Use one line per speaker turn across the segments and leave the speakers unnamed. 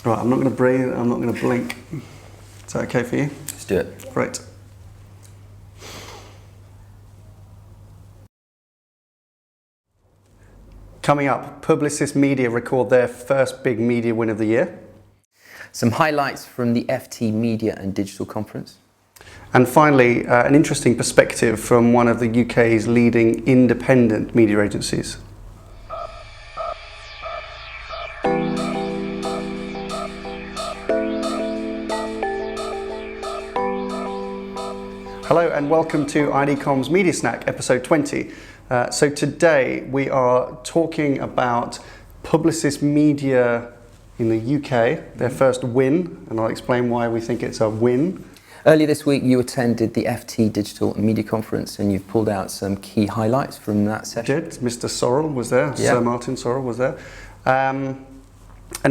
Right, I'm not going to breathe, I'm not going to blink. Is that okay for you?
Let's do it.
Great. Coming up, Publicis Media record their first big media win of the year.
Some highlights from the FT Media and Digital Conference.
And finally, an interesting perspective from one of the UK's leading independent media agencies. Hello and welcome to IDCom's Media Snack, episode 20. So today we are talking about Publicis Media in the UK, their first win, and I'll explain why we think it's a win.
Earlier this week you attended the FT Digital and Media Conference and you've pulled out some key highlights from that session.
I did. Mr. Sorrell was there, Sir Martin Sorrell was there. And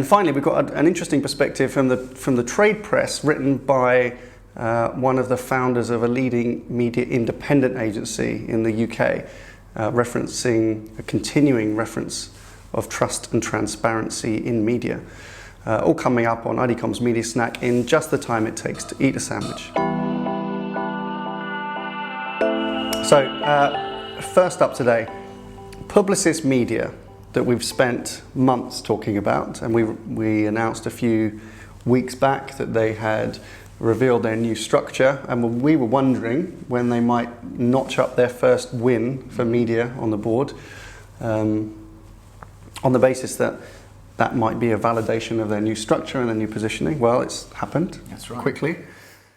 finally we've got an interesting perspective from the trade press written by one of the founders of a leading media independent agency in the UK, referencing a continuing reference of trust and transparency in media. All coming up on IDCom's Media Snack in just the time it takes to eat a sandwich. So, first up today, Publicis Media, that we've spent months talking about, and we announced a few weeks back that they had revealed their new structure, and we were wondering when they might notch up their first win for media on the board, on the basis that might be a validation of their new structure and their new positioning. Well, it's happened.
That's right.
Quickly.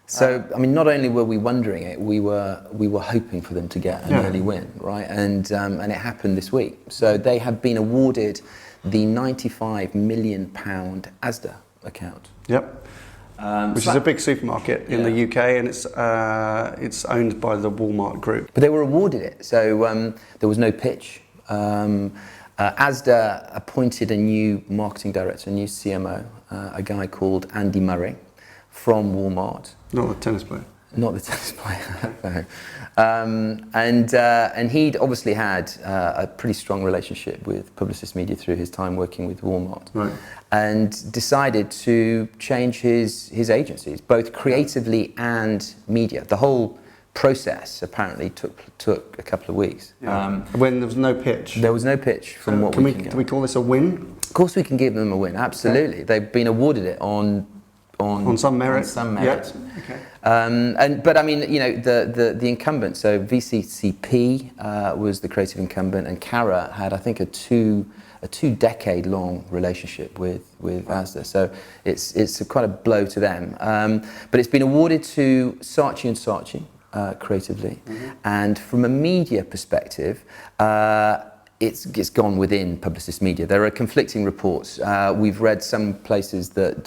So, I mean, not only were we wondering it, we were hoping for them to get an early win, right? And it happened this week. So they have been awarded the £95 million Asda account.
Yep. Which is a big supermarket in the UK, and it's owned by the Walmart Group.
But they were awarded it, so there was no pitch. Asda appointed a new marketing director, a new CMO, a guy called Andy Murray from Walmart.
Not the tennis player.
Not the tennis player, no. And he'd obviously had a pretty strong relationship with Publicis Media through his time working with Walmart. Right. And decided to change his agencies, both creatively and media. The whole process apparently took a couple of weeks.
Yeah. When there was no pitch?
There was no pitch from what we can get.
Can we call this a win?
Of course we can give them a win, absolutely. Okay. They've been awarded it on
some merit.
On some merit.
Yep.
Okay. But I mean, you know, the incumbent, so VCCP was the creative incumbent, and Carat had, I think, a two-decade-long relationship with Asda. So it's quite a blow to them. But it's been awarded to Saatchi & Saatchi creatively, and from a media perspective, it's gone within Publicis Media. There are conflicting reports. We've read some places that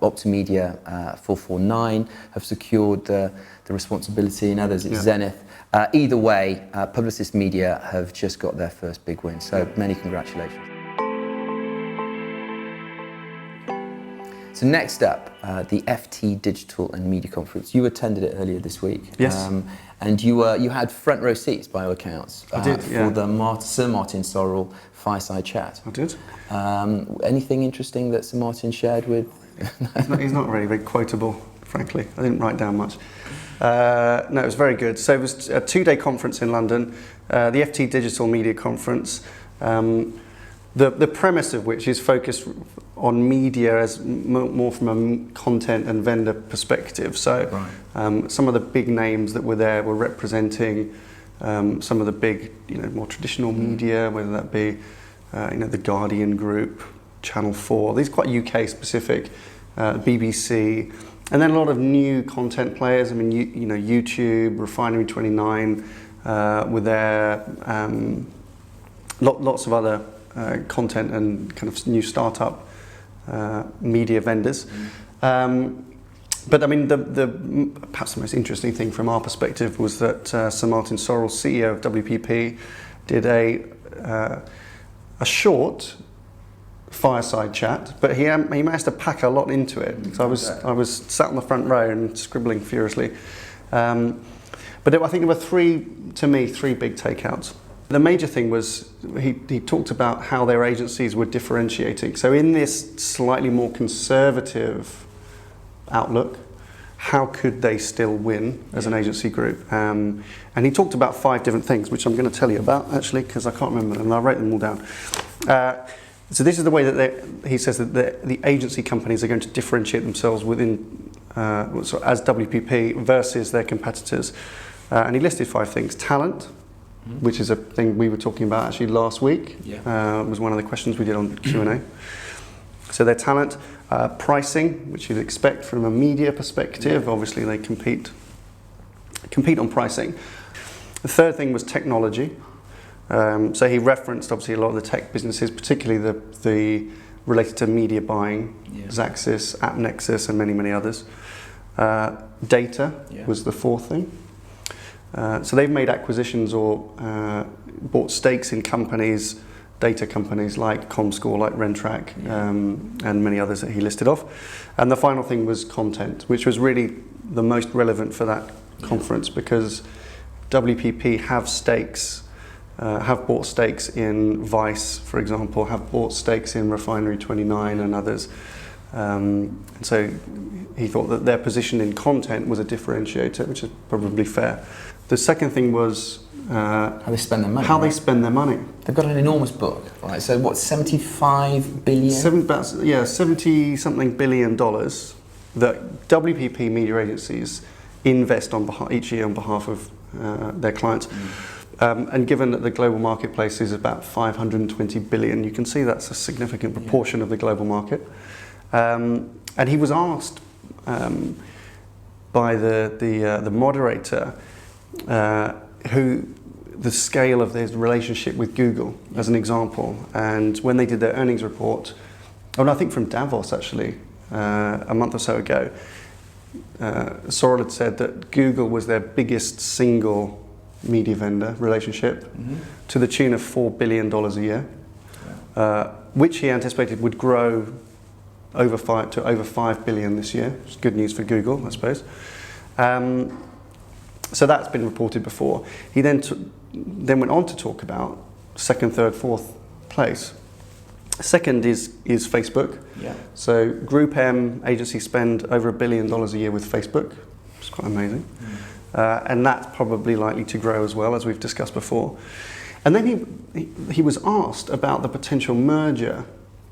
Optimedia 449 have secured the responsibility, and others it's Zenith. Either way, Publicis Media have just got their first big win, so many congratulations. So next up, the FT Digital and Media Conference. You attended it earlier this week.
Yes.
And you had front row seats by all accounts.
I did,
for the Sir Martin Sorrell fireside chat.
I did.
Anything interesting that Sir Martin shared with?
He's not really very quotable, frankly. I didn't write down much. No, it was very good. So it was a two-day conference in London, the FT Digital Media Conference. The premise of which is focused on media as more from a content and vendor perspective. So some of the big names that were there were representing some of the big, more traditional media, whether that be, the Guardian Group, Channel 4. These are quite UK specific, BBC, and then a lot of new content players. I mean, YouTube, Refinery 29, were there. Lots of other content and kind of new startup media vendors. But I mean, perhaps the most interesting thing from our perspective was that Sir Martin Sorrell, CEO of WPP, did a short fireside chat, but he managed to pack a lot into it. So I was sat on the front row and scribbling furiously. But I think there were three big takeouts. The major thing was he talked about how their agencies were differentiating. So in this slightly more conservative outlook, how could they still win as an agency group? And he talked about 5 different things, which I'm going to tell you about, actually, because I can't remember them, and I wrote them all down. So this is the way that he says that the agency companies are going to differentiate themselves within as WPP versus their competitors. And he listed 5 things. Talent, which is a thing we were talking about actually last week. Was one of the questions we did on Q&A. So their talent. Pricing, which you'd expect from a media perspective. Obviously they compete on pricing. The third thing was technology. So he referenced obviously a lot of the tech businesses, particularly the related to media buying, Xaxis, AppNexus, and many others. Data was the fourth thing. So they've made acquisitions or bought stakes in companies, data companies like Comscore, like Rentrack, and many others that he listed off. And the final thing was content, which was really the most relevant for that conference, because WPP have stakes, have bought stakes in Vice, for example, have bought stakes in Refinery 29 and others. And so he thought that their position in content was a differentiator, which is probably fair. The second thing was
how they spend their money.
How they spend their money.
They've got an enormous book, right? So what, 75 billion?
70-something billion dollars that WPP media agencies invest each year on behalf of their clients. And given that the global marketplace is about 520 billion, you can see that's a significant proportion of the global market. And he was asked by the moderator the scale of their relationship with Google, as an example. And when they did their earnings report, I think from Davos actually, a month or so ago, Sorrell had said that Google was their biggest single media vendor relationship, to the tune of $4 billion a year, which he anticipated would grow to over $5 billion this year. It's good news for Google, I suppose. So that's been reported before. He then went on to talk about second, third, fourth place. Second is Facebook. So Group M agency spend over $1 billion a year with Facebook, which is quite amazing. And that's probably likely to grow as well, as we've discussed before. And then he was asked about the potential merger.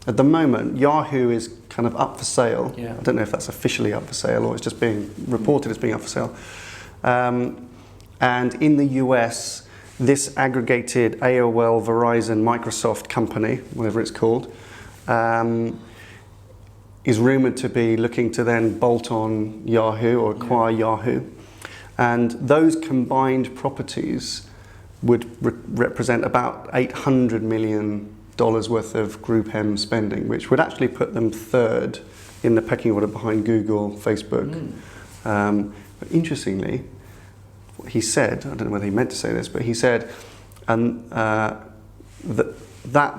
At the moment, Yahoo is kind of up for sale. I don't know if that's officially up for sale or it's just being reported as being up for sale. And in the US, this aggregated AOL, Verizon, Microsoft company, whatever it's called, is rumored to be looking to then bolt on Yahoo or acquire Yahoo. And those combined properties would represent about $800 million worth of Group M spending, which would actually put them third in the pecking order behind Google, Facebook. But interestingly, what he said, I don't know whether he meant to say this, but he said that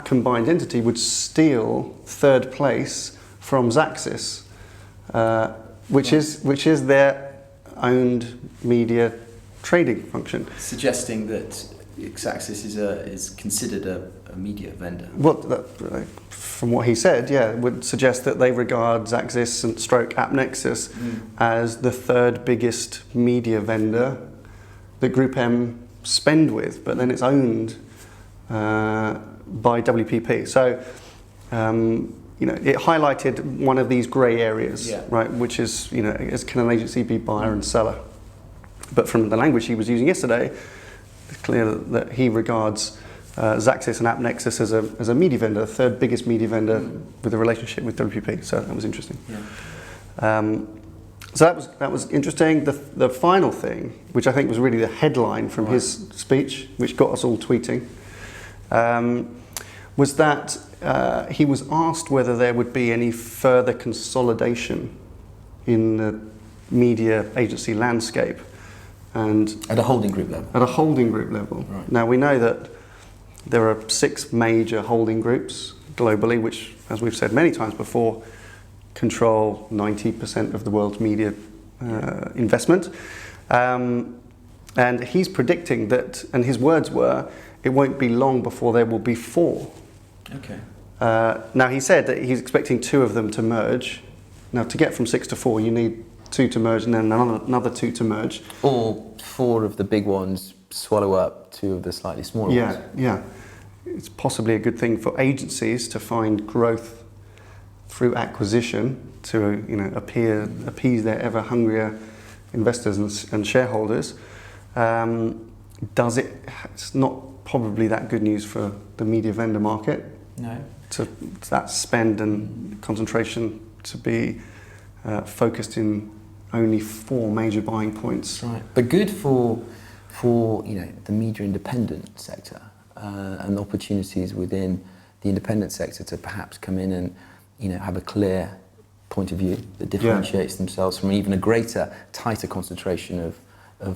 combined entity would steal third place from Xaxis, which is their owned media trading function.
Suggesting that Xaxis is considered a media vendor.
Well, from what he said, it would suggest that they regard Xaxis and AppNexus as the third biggest media vendor that Group M spend with, but then it's owned by WPP. So, it highlighted one of these grey areas, right? Which is, can an agency be buyer and seller? But from the language he was using yesterday, it's clear that he regards Xaxis and AppNexus as a media vendor, the third biggest media vendor with a relationship with WPP. So that was interesting. So that was interesting. The final thing, which I think was really the headline from his speech, which got us all tweeting, was that he was asked whether there would be any further consolidation in the media agency landscape. And
at a holding group level?
At a holding group level.
Right.
Now, we know that there are 6 major holding groups globally, which, as we've said many times before, control 90% of the world's media investment. And he's predicting that, and his words were, it won't be long before there will be 4.
Okay.
Now, he said that he's expecting 2 of them to merge. Now, to get from 6 to 4, you need 2 to merge and then another 2 to merge.
Or 4 of the big ones swallow up 2 of the slightly smaller ones.
Yeah. It's possibly a good thing for agencies to find growth through acquisition to, you know, appease their ever hungrier investors and shareholders. It's not probably that good news for the media vendor market.
No.
To that spend and concentration to be focused in only 4 major buying points.
Right, but good for the media independent sector and opportunities within the independent sector to perhaps come in and have a clear point of view that differentiates themselves from even a greater, tighter concentration of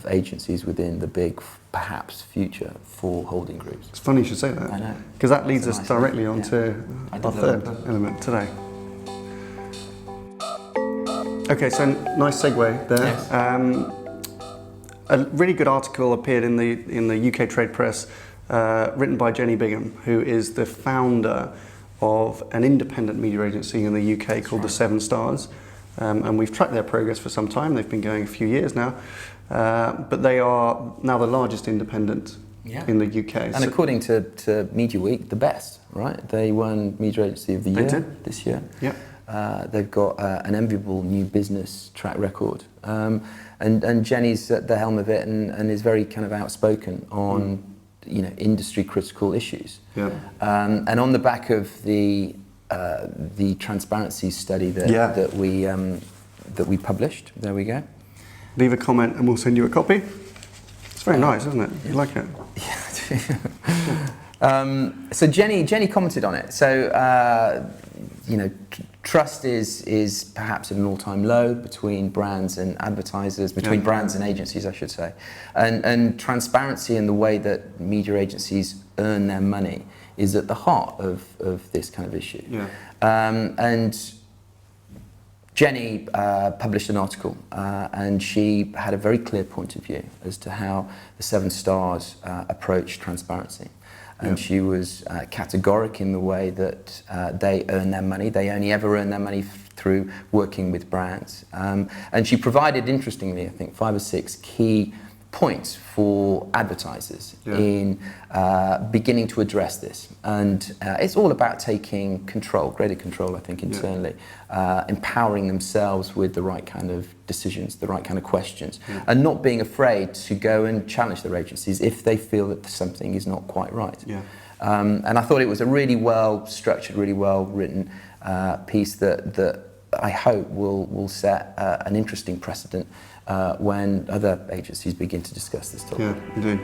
agencies within the big, perhaps future 4 holding groups.
It's funny you should say that.
I know.
Because that leads us directly on to our third element today. Okay, so nice segue there.
Yes.
A really good article appeared in the UK trade press, written by Jenny Bingham, who is the founder of an independent media agency in the UK called the 7 Stars. And we've tracked their progress for some time. They've been going a few years now. But they are now the largest independent in the UK.
And according to Media Week, the best, right? They won Media Agency of the Year this year.
Yeah.
They've got an enviable new business track record. And Jenny's at the helm of it and is very kind of outspoken on industry critical issues.
Yeah.
And on the back of the transparency study that we published, there we go.
Leave a comment and we'll send you a copy. It's very nice, isn't it? You like it?
Yeah. So Jenny commented on it. So trust is perhaps at an all-time low between brands and advertisers, between brands and agencies, I should say, and transparency in the way that media agencies earn their money is at the heart of this kind of issue.
Yeah.
And Jenny published an article and she had a very clear point of view as to how the 7 Stars approach transparency. And she was categoric in the way that they earn their money. They only ever earn their money through working with brands. And she provided, interestingly, I think 5 or 6 key points for advertisers in beginning to address this. And it's all about taking control, greater control, I think, internally, empowering themselves with the right kind of decisions, the right kind of questions, and not being afraid to go and challenge their agencies if they feel that something is not quite right.
Yeah.
And I thought it was a really well structured, really well written piece that I hope will set an interesting precedent when other agencies begin to discuss this topic.
Yeah, indeed.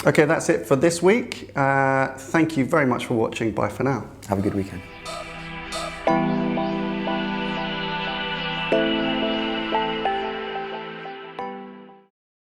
Okay, that's it for this week. Thank you very much for watching. Bye for now.
Have a good weekend.